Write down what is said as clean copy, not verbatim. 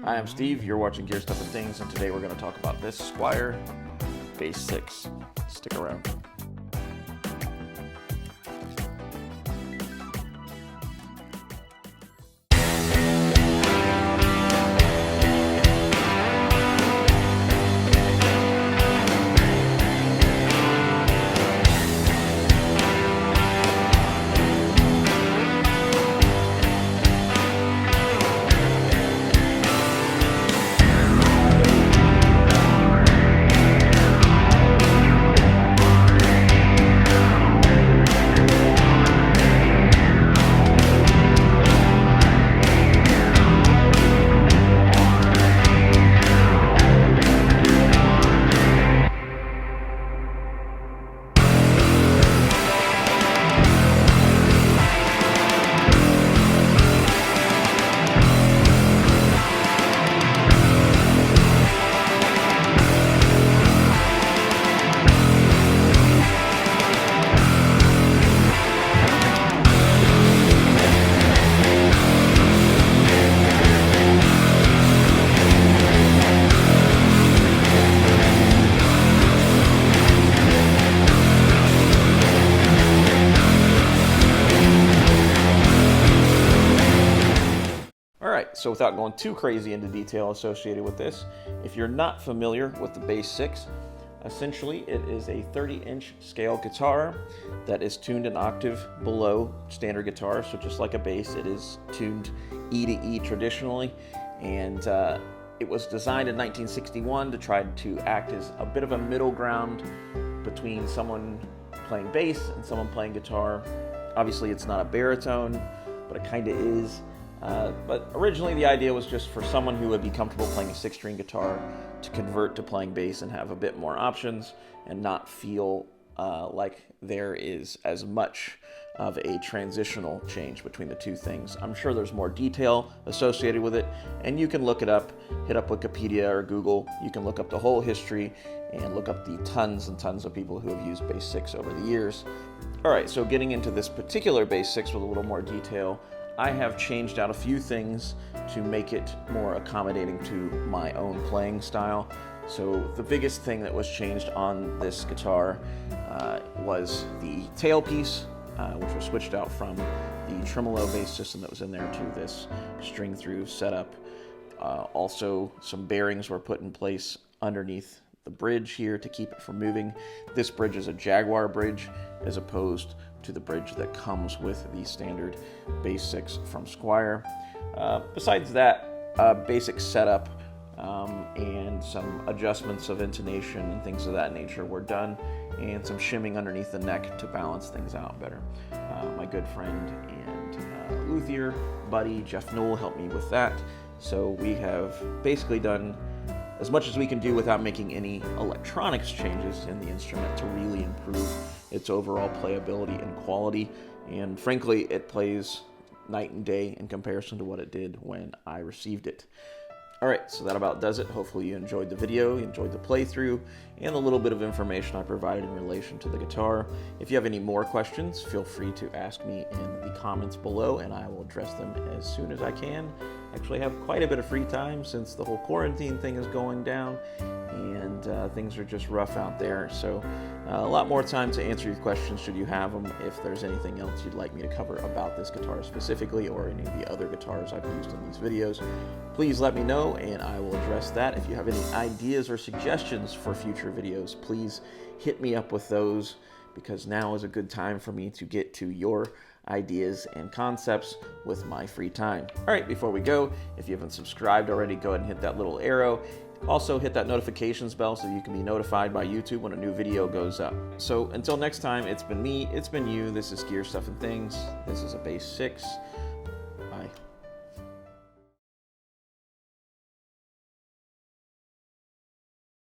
Hi, I'm Steve. You're watching Gear Stuff and Things, and today we're going to talk about this Squier Bass VI. Stick around. So without going too crazy into detail associated with this, if you're not familiar with the Bass VI, essentially it is a 30-inch scale guitar that is tuned an octave below standard guitar. So just like a bass, it is tuned E to E traditionally, and it was designed in 1961 to try to act as a bit of a middle ground between someone playing bass and someone playing guitar. Obviously it's not a baritone, but it kind of is. But originally the idea was just for someone who would be comfortable playing a 6-string guitar to convert to playing bass and have a bit more options and not feel like there is as much of a transitional change between the two things. I'm sure there's more detail associated with it, and you can look it up. Hit up Wikipedia or Google. You can look up the whole history and look up the tons and tons of people who have used Bass VI over the years. Alright, so getting into this particular Bass VI with a little more detail, I have changed out a few things to make it more accommodating to my own playing style. So the biggest thing that was changed on this guitar was the tailpiece, which was switched out from the tremolo bass system that was in there to this string through setup. Also, some bearings were put in place underneath the bridge here to keep it from moving. This bridge is a Jaguar bridge as opposed to the bridge that comes with the standard Bass VI from Squier. Besides that, basic setup and some adjustments of intonation and things of that nature were done, and some shimming underneath the neck to balance things out better. My good friend and luthier buddy Jeff Newell helped me with that, so we have basically done as much as we can do without making any electronics changes in the instrument to really improve its overall playability and quality. And frankly, it plays night and day in comparison to what it did when I received it. Alright, so that about does it. Hopefully you enjoyed the video, you enjoyed the playthrough, and a little bit of information I provided in relation to the guitar. If you have any more questions, feel free to ask me in the comments below, and I will address them as soon as I can. Actually, I have quite a bit of free time since the whole quarantine thing is going down, and things are just rough out there. So a lot more time to answer your questions should you have them. If there's anything else you'd like me to cover about this guitar specifically, or any of the other guitars I've used in these videos, please let me know and I will address that. If you have any ideas or suggestions for future videos, please hit me up with those, because now is a good time for me to get to your ideas and concepts with my free time. Alright, before we go, if you haven't subscribed already, go ahead and hit that little arrow. Also hit that notifications bell so you can be notified by YouTube when a new video goes up. So until next time, it's been me, it's been you. This is Gear Stuff and Things. This is a Bass VI.